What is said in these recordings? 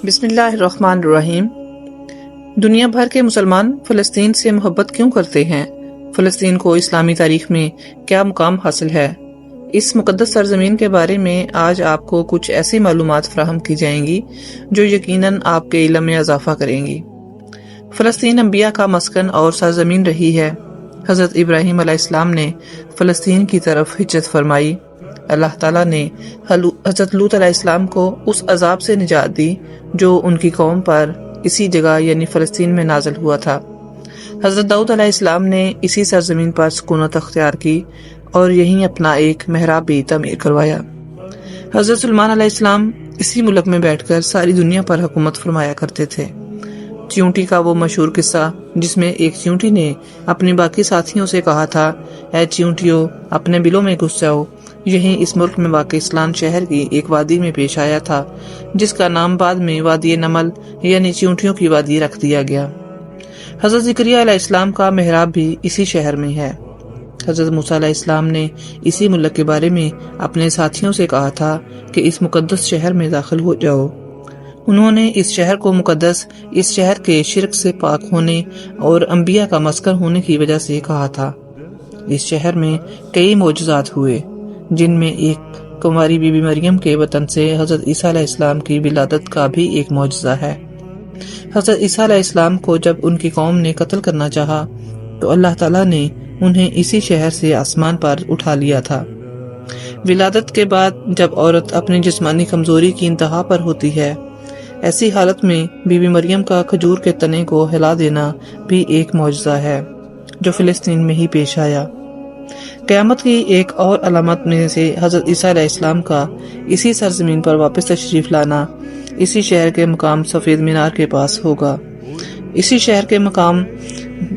بسم اللہ الرحمن الرحیم۔ دنیا بھر کے مسلمان فلسطین سے محبت کیوں کرتے ہیں؟ فلسطین کو اسلامی تاریخ میں کیا مقام حاصل ہے؟ اس مقدس سرزمین کے بارے میں آج آپ کو کچھ ایسی معلومات فراہم کی جائیں گی جو یقیناً آپ کے علم میں اضافہ کریں گی۔ فلسطین انبیاء کا مسکن اور سرزمین رہی ہے۔ حضرت ابراہیم علیہ السلام نے فلسطین کی طرف ہجرت فرمائی۔ اللہ تعالیٰ نے حضرت لوط علیہ السلام کو اس عذاب سے نجات دی جو ان کی قوم پر اسی جگہ یعنی فلسطین میں نازل ہوا تھا۔ حضرت داؤد علیہ السلام نے اسی سرزمین پر سکونت اختیار کی اور یہیں اپنا ایک محراب بھی تعمیر کروایا۔ حضرت سلیمان علیہ السلام اسی ملک میں بیٹھ کر ساری دنیا پر حکومت فرمایا کرتے تھے۔ چیونٹی کا وہ مشہور قصہ جس میں ایک چیونٹی نے اپنی باقی ساتھیوں سے کہا تھا، اے چیونٹیوں اپنے بلوں میں گھس جاؤ، یہیں اس ملک میں واقع اسلان شہر کی ایک وادی میں پیش آیا تھا جس کا نام بعد میں وادی نمل یعنی چیونٹیوں کی وادی رکھ دیا گیا۔ حضرت زکریا علیہ السلام کا محراب بھی اسی شہر میں ہے۔ حضرت موسیٰ علیہ السلام نے اسی ملک کے بارے میں اپنے ساتھیوں سے کہا تھا کہ اس مقدس شہر میں داخل ہو جاؤ۔ انہوں نے اس شہر کو مقدس اس شہر کے شرک سے پاک ہونے اور انبیاء کا مسکن ہونے کی وجہ سے کہا تھا۔ اس شہر میں کئی معجزات ہوئے جن میں ایک کنواری بی بی مریم کے وطن سے حضرت عیسیٰ علیہ السلام کی ولادت کا بھی ایک معجزہ ہے۔ حضرت عیسیٰ علیہ السلام کو جب ان کی قوم نے قتل کرنا چاہا تو اللہ تعالیٰ نے انہیں اسی شہر سے آسمان پر اٹھا لیا تھا۔ ولادت کے بعد جب عورت اپنی جسمانی کمزوری کی انتہا پر ہوتی ہے، ایسی حالت میں بی بی مریم کا کھجور کے تنے کو ہلا دینا بھی ایک معجزہ ہے جو فلسطین میں ہی پیش آیا۔ قیامت کی ایک اور علامت میں سے حضرت عیسیٰ علیہ السلام کا اسی سرزمین پر واپس تشریف لانا اسی شہر کے مقام سفید مینار کے پاس ہوگا۔ اسی شہر کے مقام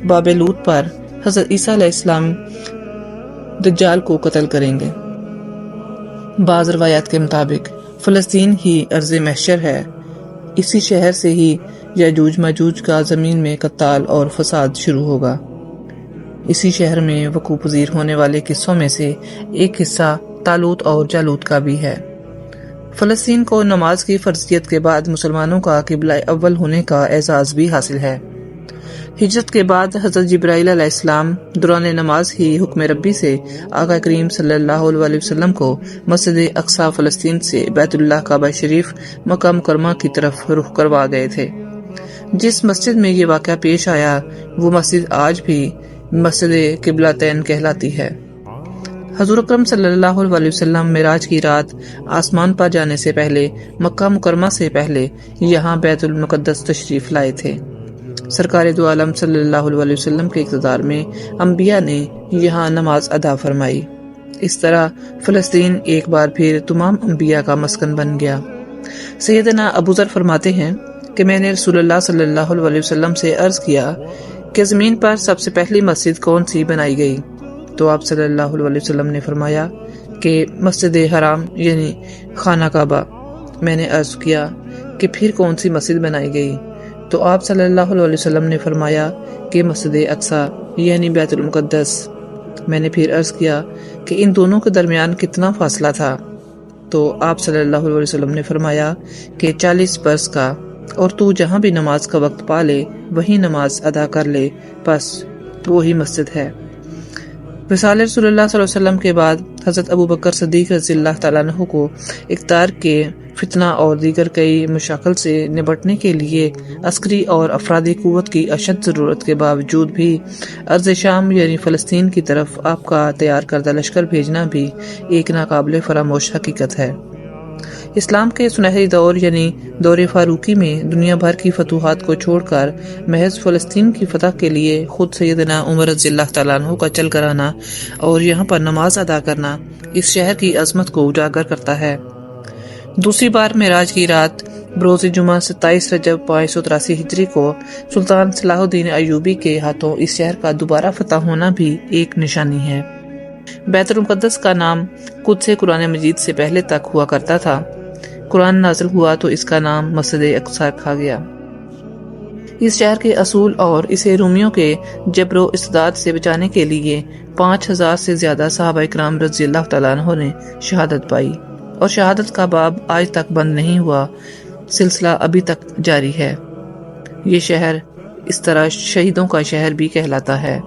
باب لوط پر حضرت عیسیٰ علیہ السلام دجال کو قتل کریں گے۔ بعض روایات کے مطابق فلسطین ہی ارض محشر ہے۔ اسی شہر سے ہی یاجوج ماجوج کا زمین میں قتال اور فساد شروع ہوگا۔ اسی شہر میں وقوع پذیر ہونے والے قصوں میں سے ایک قصہ طالوت اور جالوت کا بھی ہے۔ فلسطین کو نماز کی فرضیت کے بعد مسلمانوں کا قبلہ اول ہونے کا اعزاز بھی حاصل ہے۔ ہجرت کے بعد حضرت جبرائیل علیہ السلام دوران نماز ہی حکم ربی سے آقا کریم صلی اللہ علیہ وسلم کو مسجد اقصی فلسطین سے بیت اللہ کعبہ شریف مکہ مکرمہ کی طرف رخ کروا گئے تھے۔ جس مسجد میں یہ واقعہ پیش آیا وہ مسجد آج بھی مسجد قبلتین کہلاتی ہے۔ حضور اکرم صلی اللہ علیہ وسلم معراج کی رات آسمان پر جانے سے پہلے مکہ مکرمہ سے پہلے یہاں بیت المقدس تشریف لائے تھے۔ سرکار دو عالم صلی اللہ علیہ وسلم کے اقتدار میں انبیاء نے یہاں نماز ادا فرمائی۔ اس طرح فلسطین ایک بار پھر تمام انبیاء کا مسکن بن گیا۔ سیدنا ابو ذر فرماتے ہیں کہ میں نے رسول اللہ صلی اللہ علیہ وسلم سے عرض کیا کہ زمین پر سب سے پہلی مسجد کون سی بنائی گئی؟ تو آپ صلی اللہ علیہ وسلم نے فرمایا کہ مسجد حرام یعنی خانہ کعبہ۔ میں نے عرض کیا کہ پھر کون سی مسجد بنائی گئی؟ تو آپ صلی اللہ علیہ وسلم نے فرمایا کہ مسجد اقصی یعنی بیت المقدس۔ میں نے پھر عرض کیا کہ ان دونوں کے درمیان کتنا فاصلہ تھا؟ تو آپ صلی اللہ علیہ وسلم نے فرمایا کہ 40 برس کا، اور تو جہاں بھی نماز کا وقت پا لے وہی نماز ادا کر لے، بس وہی مسجد ہے۔ وصال رسول اللہ صلی اللہ علیہ وسلم کے بعد حضرت ابو بکر صدیق رضی اللہ تعالیٰ عنہ کو اقتدار کے فتنہ اور دیگر کئی مشاکل سے نبٹنے کے لیے عسکری اور افرادی قوت کی اشد ضرورت کے باوجود بھی ارض شام یعنی فلسطین کی طرف آپ کا تیار کردہ لشکر بھیجنا بھی ایک ناقابل فراموش حقیقت ہے۔ اسلام کے سنہری دور یعنی دور فاروقی میں دنیا بھر کی فتوحات کو چھوڑ کر محض فلسطین کی فتح کے لیے خود سیدنا عمر رضی اللہ تعالیٰ عنہ کا چل کر آنا اور یہاں پر نماز ادا کرنا اس شہر کی عظمت کو اجاگر کرتا ہے۔ دوسری بار معراج کی رات بروز جمعہ 27 رجب 583 ہجری کو سلطان صلاح الدین ایوبی کے ہاتھوں اس شہر کا دوبارہ فتح ہونا بھی ایک نشانی ہے۔ بیت المقدس کا نام قدس قرآن مجید سے پہلے تک ہوا کرتا تھا۔ قرآن نازل ہوا تو اس کا نام مسجد اقصی رکھا گیا۔ اس شہر کے اصول اور اسے رومیوں کے جبر و استبداد سے بچانے کے لیے 5000 سے زیادہ صحابہ کرام رضی اللہ تعالیٰ عنہ نے شہادت پائی اور شہادت کا باب آج تک بند نہیں ہوا۔ سلسلہ ابھی تک جاری ہے۔ یہ شہر اس طرح شہیدوں کا شہر بھی کہلاتا ہے۔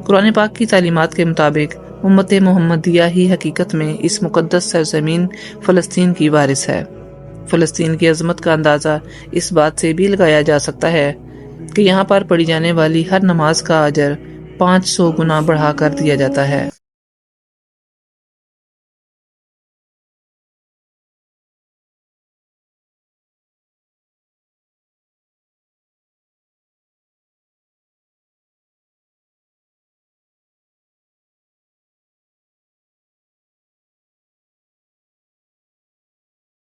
قرآن پاک کی تعلیمات کے مطابق امت محمدیہ ہی حقیقت میں اس مقدس سرزمین فلسطین کی وارث ہے۔ فلسطین کی عظمت کا اندازہ اس بات سے بھی لگایا جا سکتا ہے کہ یہاں پر پڑھی جانے والی ہر نماز کا اجر 500 گنا بڑھا کر دیا جاتا ہے۔